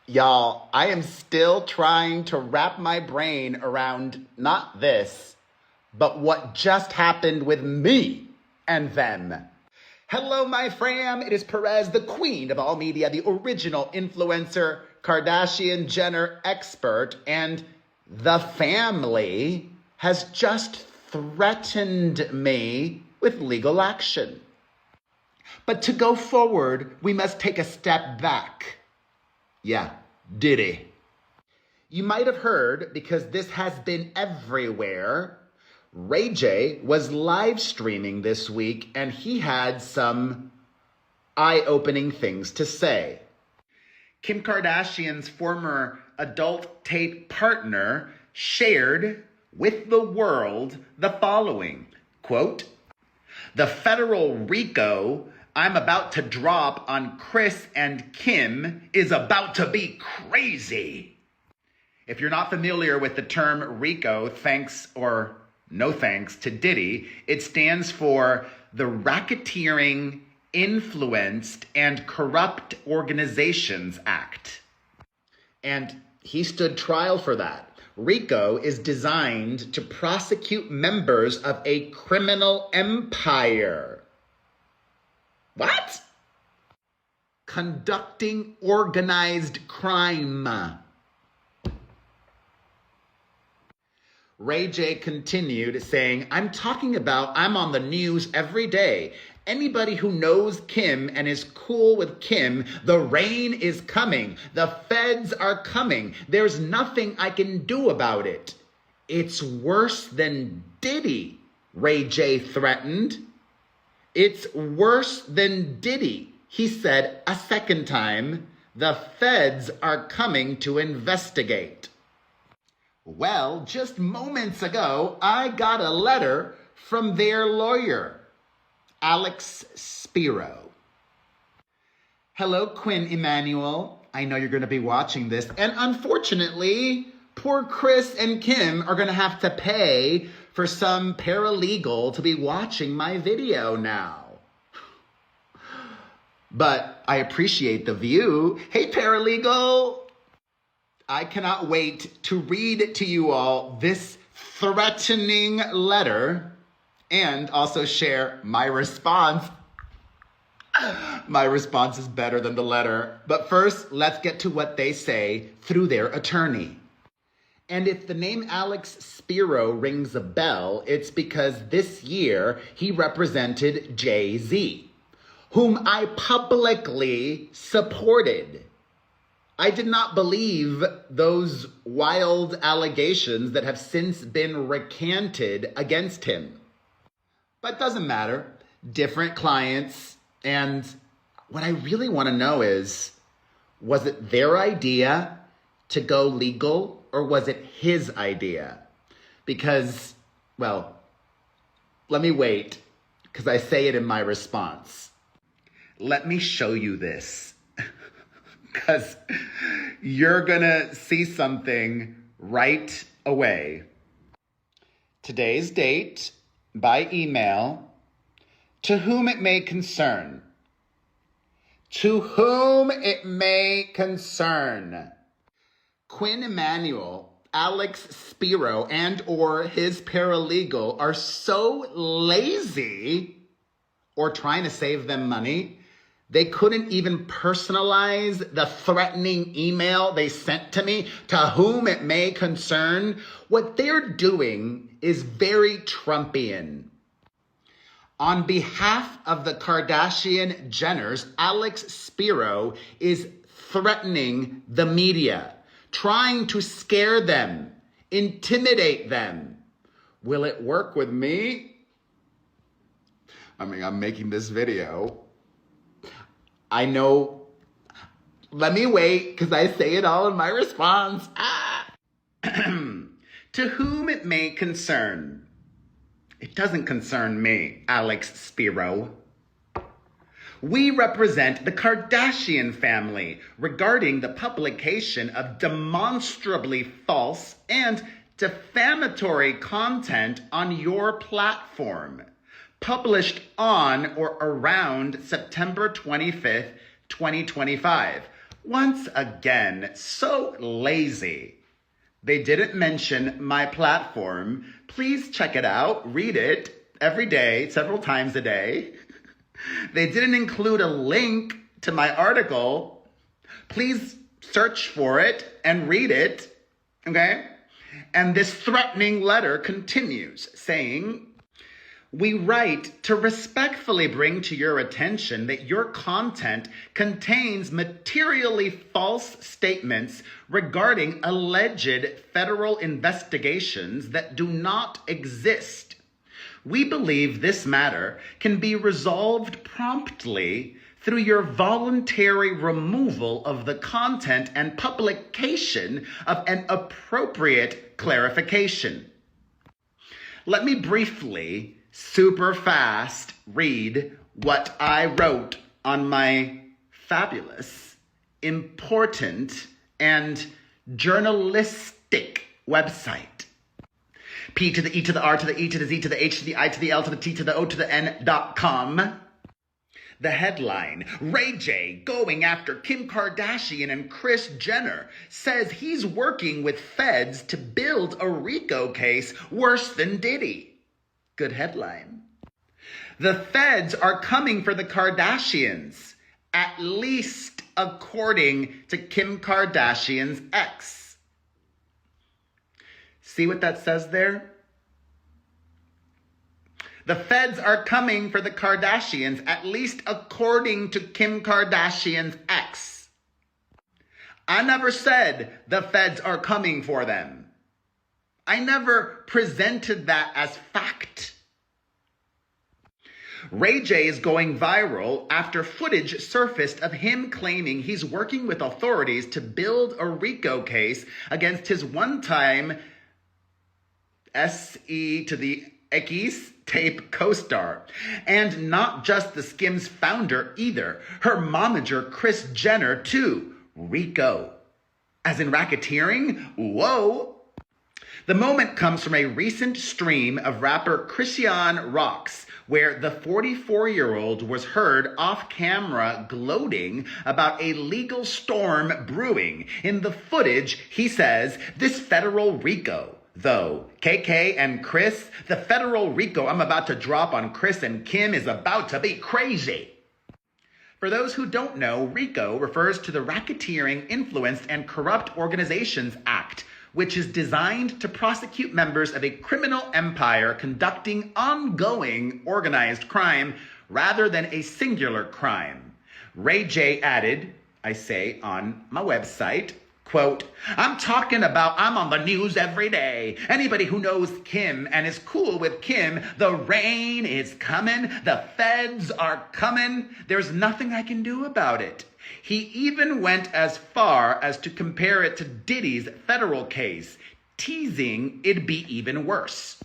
Y'all, I am still trying to wrap my brain around not this, but what just happened with me and them. Hello, my fam. It is Perez, the queen of all media, the original influencer, Kardashian Jenner expert, and the family has just threatened me with legal action. But to go forward, we must take a step back. Yeah, Diddy. You might have heard, because this has been everywhere, Ray J was live streaming this week and he had some eye-opening things to say. Kim Kardashian's former adult tape partner shared with the world the following, quote, "The federal RICO I'm about to drop on Kris and Kim is about to be crazy." If you're not familiar with the term RICO, thanks or no thanks to Diddy, it stands for the Racketeering, Influenced, and Corrupt Organizations Act. And he stood trial for that. RICO is designed to prosecute members of a criminal empire. What? Conducting organized crime. Ray J continued saying, I'm on the news every day. Anybody who knows Kim and is cool with Kim, the rain is coming. The feds are coming. There's nothing I can do about it. It's worse than Diddy, Ray J threatened. It's worse than Diddy, he said a second time. The feds are coming to investigate. Well, just moments ago, I got a letter from their lawyer, Alex Spiro. Hello, Quinn Emanuel. I know you're going to be watching this. And unfortunately, poor Kris and Kim are going to have to pay for some paralegal to be watching my video now. But I appreciate the view. Hey, paralegal. I cannot wait to read to you all this threatening letter and also share my response. My response is better than the letter. But first, let's get to what they say through their attorney. And if the name Alex Spiro rings a bell, it's because this year he represented Jay-Z, whom I publicly supported. I did not believe those wild allegations that have since been recanted against him. But it doesn't matter. Different clients. And what I really want to know is, was it their idea to go legal? Or was it his idea? Because, well, let me wait, because I say it in my response. Let me show you this, because you're going to see something right away. Today's date, by email, to whom it may concern. To whom it may concern. Quinn Emanuel, Alex Spiro, and or his paralegal are so lazy, or trying to save them money, they couldn't even personalize the threatening email they sent to me, to whom it may concern. What they're doing is very Trumpian. On behalf of the Kardashian Jenners, Alex Spiro is threatening the media, trying to scare them, intimidate them. Will it work with me? I mean, I'm making this video. I know. Let me wait, because I say it all in my response. To whom it may concern. It doesn't concern me, Alex Spiro. We represent the Kardashian family regarding the publication of demonstrably false and defamatory content on your platform, published on or around September 25th, 2025, Once again, so lazy. They didn't mention my platform. Please check it out. Read it every day, several times a day. They didn't include a link to my article. Please search for it and read it, okay? And this threatening letter continues, saying, "We write to respectfully bring to your attention that your content contains materially false statements regarding alleged federal investigations that do not exist. We believe this matter can be resolved promptly through your voluntary removal of the content and publication of an appropriate clarification." Let me briefly, super fast, read what I wrote on my fabulous, important, and journalistic website. P to the E to the R to the E to the Z to the H to the I to the L to the T to the O to the N.com. The headline, Ray J going after Kim Kardashian and Kris Jenner, says he's working with feds to build a RICO case worse than Diddy. Good headline. The feds are coming for the Kardashians, at least according to Kim Kardashian's ex. See what that says there? The feds are coming for the Kardashians, at least according to Kim Kardashian's ex. I never said the feds are coming for them. I never presented that as fact. Ray J is going viral after footage surfaced of him claiming he's working with authorities to build a RICO case against his one-time SE to the X tape co-star. And not just the Skims founder either. Her momager, Kris Jenner, too. RICO. As in racketeering? Whoa! The moment comes from a recent stream of rapper Chrisean Rocks, where the 44-year-old was heard off camera gloating about a legal storm brewing. In the footage, he says, "This federal RICO, though, KK and Kris, the federal RICO I'm about to drop on Kris and Kim is about to be crazy." For those who don't know, RICO refers to the Racketeering, Influenced, and Corrupt Organizations Act, which is designed to prosecute members of a criminal empire conducting ongoing organized crime rather than a singular crime. Ray J added, I say on my website, quote, "I'm talking about I'm on the news every day. Anybody who knows Kim and is cool with Kim, the rain is coming, the feds are coming. There's nothing I can do about it." He even went as far as to compare it to Diddy's federal case, teasing it'd be even worse.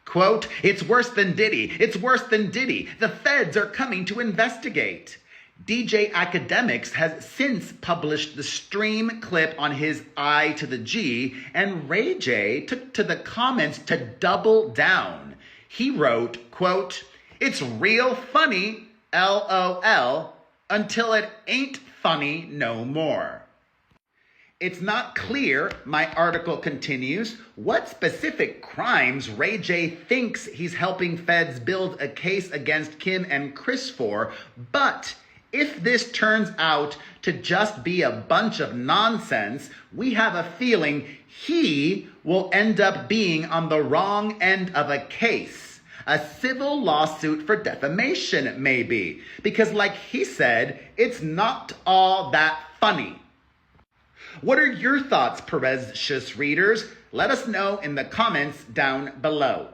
Quote, "It's worse than Diddy. It's worse than Diddy. The feds are coming to investigate." DJ Academics has since published the stream clip on his I to the G, and Ray J took to the comments to double down. He wrote, quote, "It's real funny, LOL, until it ain't funny no more." It's not clear, my article continues, what specific crimes Ray J thinks he's helping feds build a case against Kim and Kris for, but if this turns out to just be a bunch of nonsense, we have a feeling he will end up being on the wrong end of a case. A civil lawsuit for defamation, maybe. Because like he said, it's not all that funny. What are your thoughts, Perez readers? Let us know in the comments down below.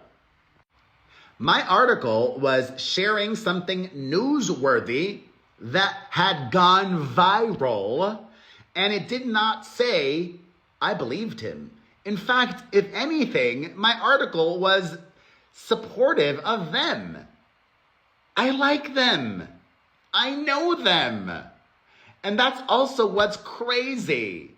My article was sharing something newsworthy that had gone viral, and it did not say I believed him. In fact, if anything, my article was supportive of them. I like them. I know them. And that's also what's crazy.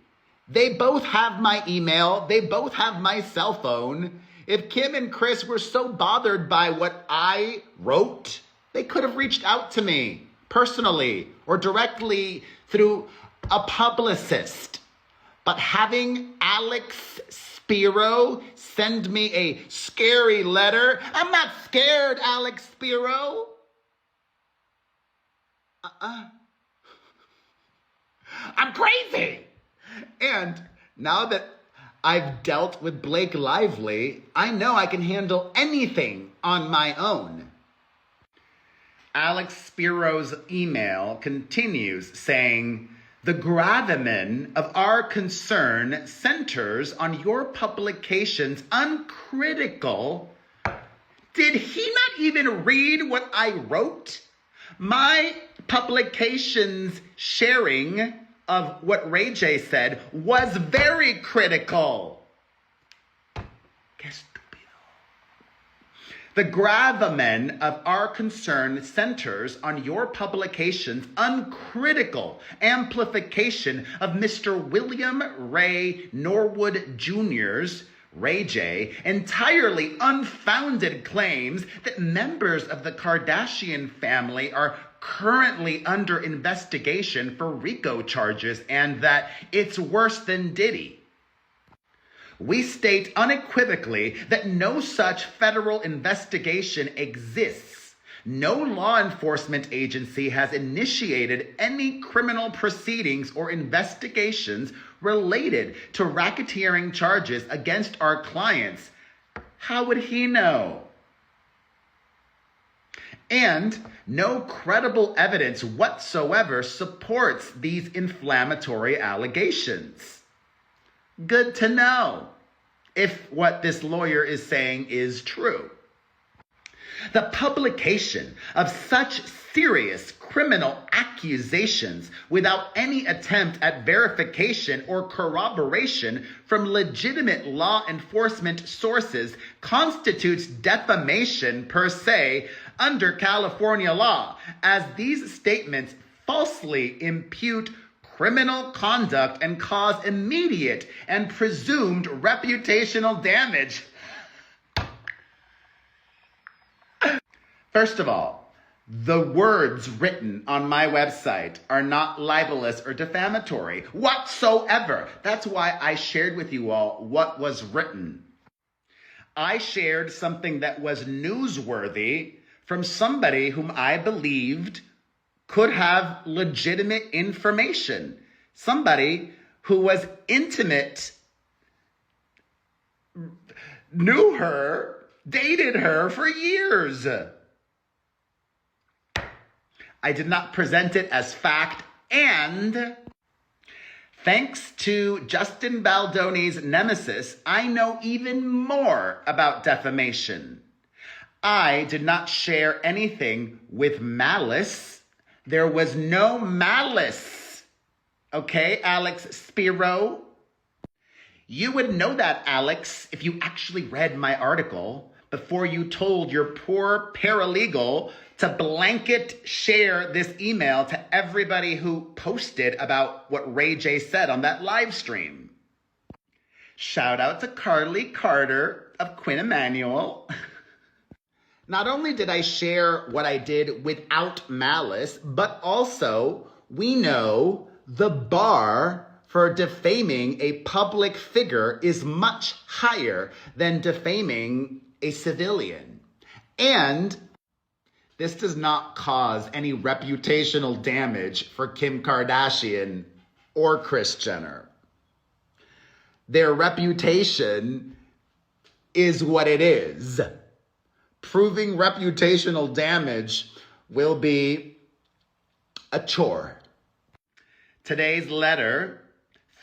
They both have my email. They both have my cell phone. If Kim and Kris were so bothered by what I wrote, they could have reached out to me personally or directly through a publicist. But having Alex Spiro send me a scary letter, I'm not scared, Alex Spiro. I'm crazy. And now that I've dealt with Blake Lively, I know I can handle anything on my own. Alex Spiro's email continues saying, the gravamen of our concern centers on your publication's uncritical. Did he not even read what I wrote? My publication's sharing of what Ray J said was very critical. Que estúpido. The gravamen of our concern centers on your publication's uncritical amplification of Mr. William Ray Norwood Jr.'s, Ray J, entirely unfounded claims that members of the Kardashian family are currently under investigation for RICO charges and that it's worse than Diddy. We state unequivocally that no such federal investigation exists. No law enforcement agency has initiated any criminal proceedings or investigations related to racketeering charges against our clients. How would he know? And no credible evidence whatsoever supports these inflammatory allegations. Good to know if what this lawyer is saying is true. The publication of such serious criminal accusations without any attempt at verification or corroboration from legitimate law enforcement sources constitutes defamation per se under California law, as these statements falsely impute criminal conduct and cause immediate and presumed reputational damage. First of all, the words written on my website are not libelous or defamatory whatsoever. That's why I shared with you all what was written. I shared something that was newsworthy from somebody whom I believed could have legitimate information. Somebody who was intimate, knew her, dated her for years. I did not present it as fact, and thanks to Justin Baldoni's nemesis, I know even more about defamation. I did not share anything with malice. There was no malice. Okay, Alex Spiro? You would know that, Alex, if you actually read my article before you told your poor paralegal to blanket share this email to everybody who posted about what Ray J said on that live stream. Shout out to Carly Carter of Quinn Emanuel. Not only did I share what I did without malice, but also we know the bar for defaming a public figure is much higher than defaming a civilian. And this does not cause any reputational damage for Kim Kardashian or Kris Jenner. Their reputation is what it is. Proving reputational damage will be a chore. Today's letter,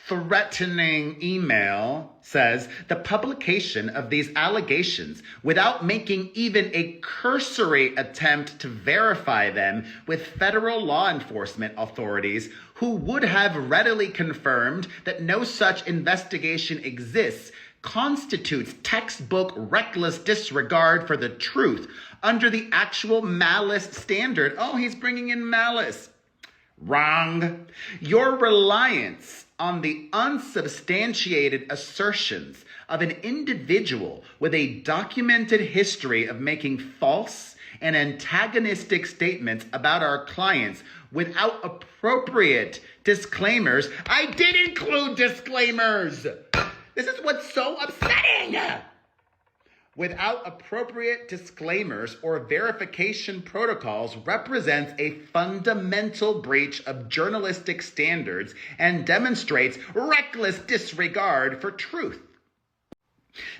threatening email, says the publication of these allegations without making even a cursory attempt to verify them with federal law enforcement authorities who would have readily confirmed that no such investigation exists constitutes textbook reckless disregard for the truth under the actual malice standard. Oh, he's bringing in malice. Wrong. Your reliance on the unsubstantiated assertions of an individual with a documented history of making false and antagonistic statements about our clients without appropriate disclaimers. I did include disclaimers. This is what's so upsetting. Without appropriate disclaimers or verification protocols represents a fundamental breach of journalistic standards and demonstrates reckless disregard for truth.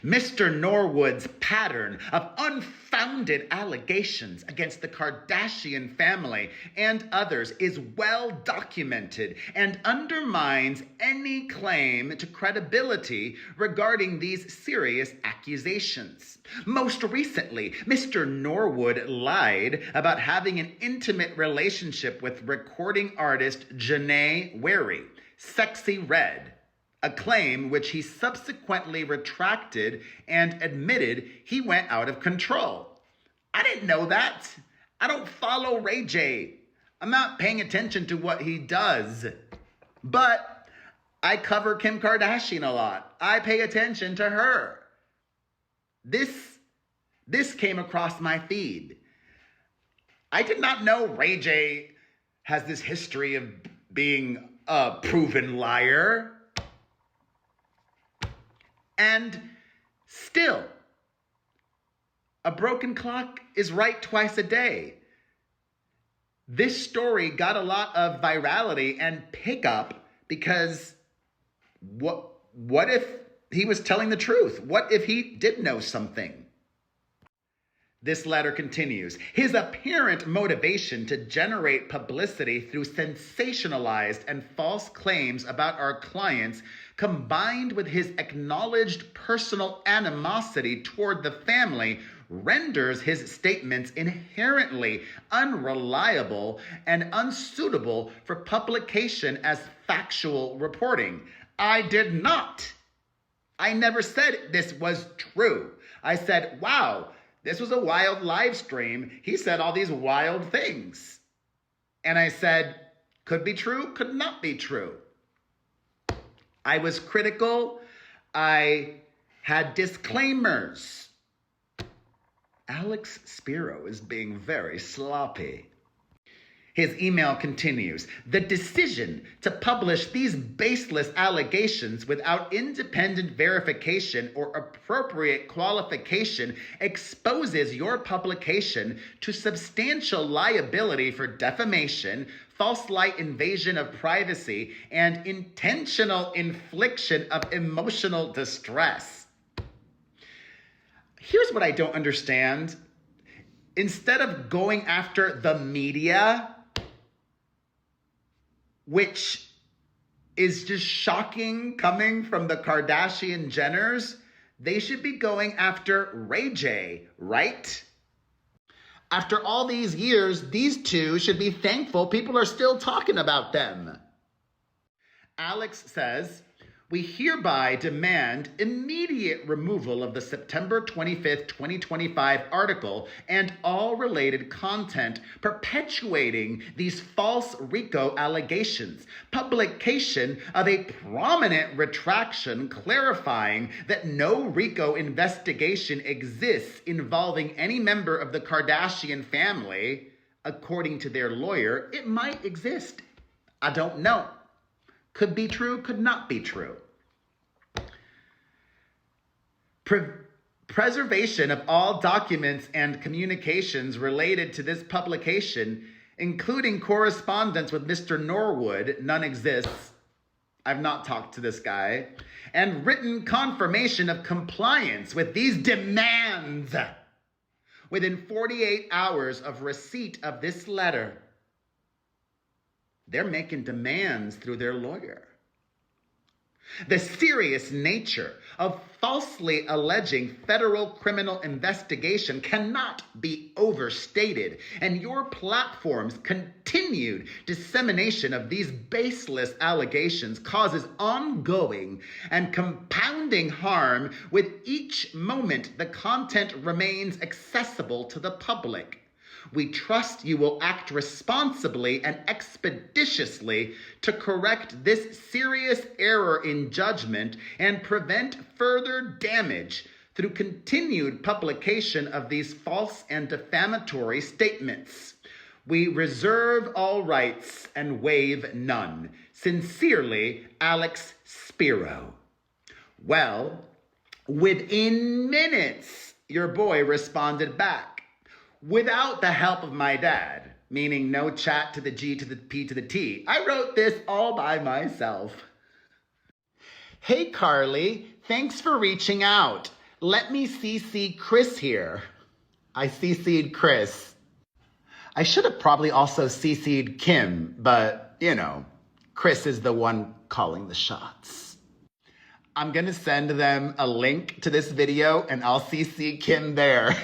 Mr. Norwood's pattern of unfounded allegations against the Kardashian family and others is well documented and undermines any claim to credibility regarding these serious accusations. Most recently, Mr. Norwood lied about having an intimate relationship with recording artist Janae Wary, Sexy Red, a claim which he subsequently retracted and admitted he went out of control. I didn't know that. I don't follow Ray J. I'm not paying attention to what he does. But I cover Kim Kardashian a lot. I pay attention to her. This came across my feed. I did not know Ray J has this history of being a proven liar. And still, a broken clock is right twice a day. This story got a lot of virality and pickup because what if he was telling the truth? What if he did know something? This letter continues. His apparent motivation to generate publicity through sensationalized and false claims about our clients, combined with his acknowledged personal animosity toward the family, renders his statements inherently unreliable and unsuitable for publication as factual reporting. I never said this was true. I said, wow, this was a wild live stream. He said all these wild things. And I said, could be true, could not be true. I was critical. I had disclaimers. Alex Spiro is being very sloppy. His email continues. The decision to publish these baseless allegations without independent verification or appropriate qualification exposes your publication to substantial liability for defamation, false light invasion of privacy, and intentional infliction of emotional distress. Here's what I don't understand. Instead of going after the media, which is just shocking coming from the Kardashian Jenners, they should be going after Ray J, right? After all these years, these two should be thankful people are still talking about them. Alex says, we hereby demand immediate removal of the September 25th, 2025 article and all related content perpetuating these false RICO allegations, publication of a prominent retraction clarifying that no RICO investigation exists involving any member of the Kardashian family. According to their lawyer, it might exist. I don't know. Could be true, could not be true. Preservation of all documents and communications related to this publication, including correspondence with Mr. Norwood, none exists. I've not talked to this guy. And written confirmation of compliance with these demands within 48 hours of receipt of this letter. They're making demands through their lawyer. The serious nature of falsely alleging federal criminal investigation cannot be overstated, and your platform's continued dissemination of these baseless allegations causes ongoing and compounding harm with each moment the content remains accessible to the public. We trust you will act responsibly and expeditiously to correct this serious error in judgment and prevent further damage through continued publication of these false and defamatory statements. We reserve all rights and waive none. Sincerely, Alex Spiro. Well, within minutes, your boy responded back. Without the help of my dad, meaning no chat to the G to the P to the T. I wrote this all by myself. Hey, Carly, thanks for reaching out. Let me CC Kris here. I CC'd Kris. I should have probably also CC'd Kim, but, Kris is the one calling the shots. I'm going to send them a link to this video and I'll CC Kim there.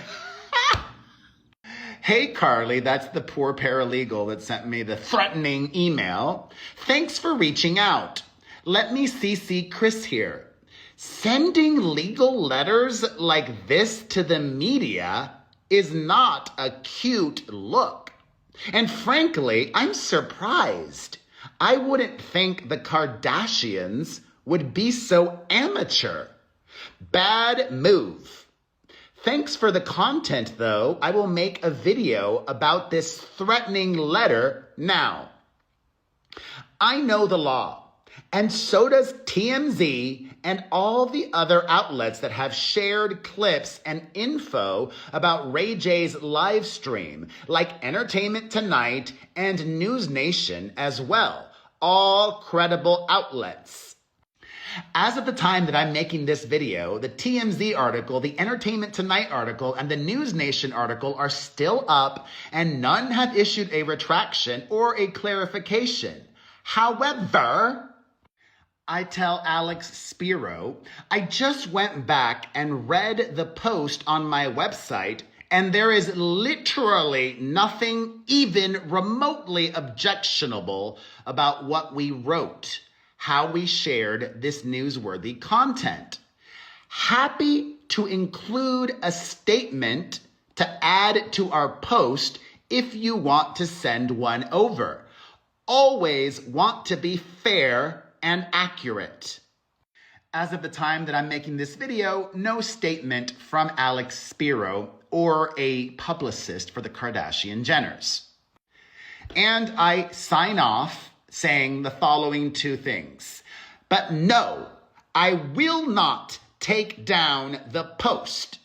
Hey, Carly, that's the poor paralegal that sent me the threatening email. Thanks for reaching out. Let me CC Kris here. Sending legal letters like this to the media is not a cute look. And frankly, I'm surprised. I wouldn't think the Kardashians would be so amateur. Bad move. Thanks for the content, though. I will make a video about this threatening letter now. I know the law, and so does TMZ and all the other outlets that have shared clips and info about Ray J's live stream, like Entertainment Tonight and News Nation as well. All credible outlets. As of the time that I'm making this video, the TMZ article, the Entertainment Tonight article, and the News Nation article are still up, and none have issued a retraction or a clarification. However, I tell Alex Spiro, I just went back and read the post on my website, and there is literally nothing even remotely objectionable about what we wrote. How we shared this newsworthy content. Happy to include a statement to add to our post if you want to send one over. Always want to be fair and accurate. As of the time that I'm making this video, no statement from Alex Spiro or a publicist for the Kardashian Jenners. And I sign off saying the following two things. But no, I will not take down the post.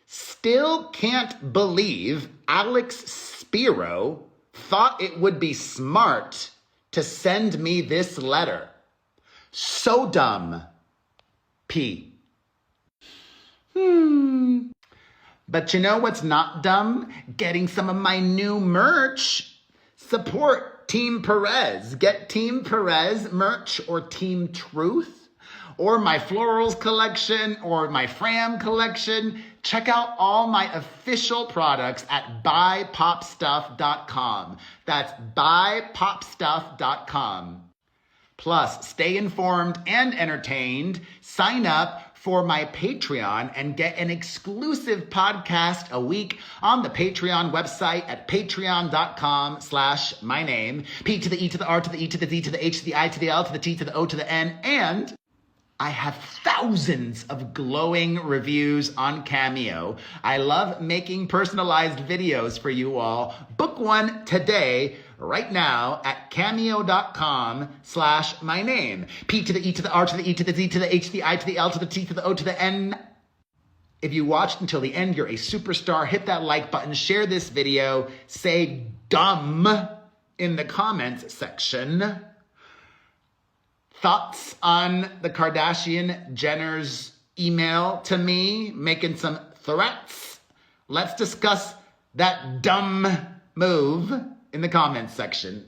Still can't believe Alex Spiro thought it would be smart to send me this letter. So dumb. P. But you know what's not dumb? Getting some of my new merch. Support Team Perez. Get Team Perez merch or Team Truth or my florals collection or my Fram collection. Check out all my official products at buypopstuff.com. That's buypopstuff.com. Plus, stay informed and entertained. Sign up for my Patreon and get an exclusive podcast a week on the Patreon website at patreon.com/myname, P to the E to the R to the E to the D to the H to the I to the L to the T to the O to the N. And I have thousands of glowing reviews on Cameo. I love making personalized videos for you all. Book one today, right now at cameo.com/myname. P to the E to the R to the E to the D to the H to the I to the L to the T to the O to the N. If you watched until the end, you're a superstar. Hit that like button, share this video, say dumb in the comments section. Thoughts on the Kardashian Jenner's email to me, making some threats? Let's discuss that dumb move in the comments section.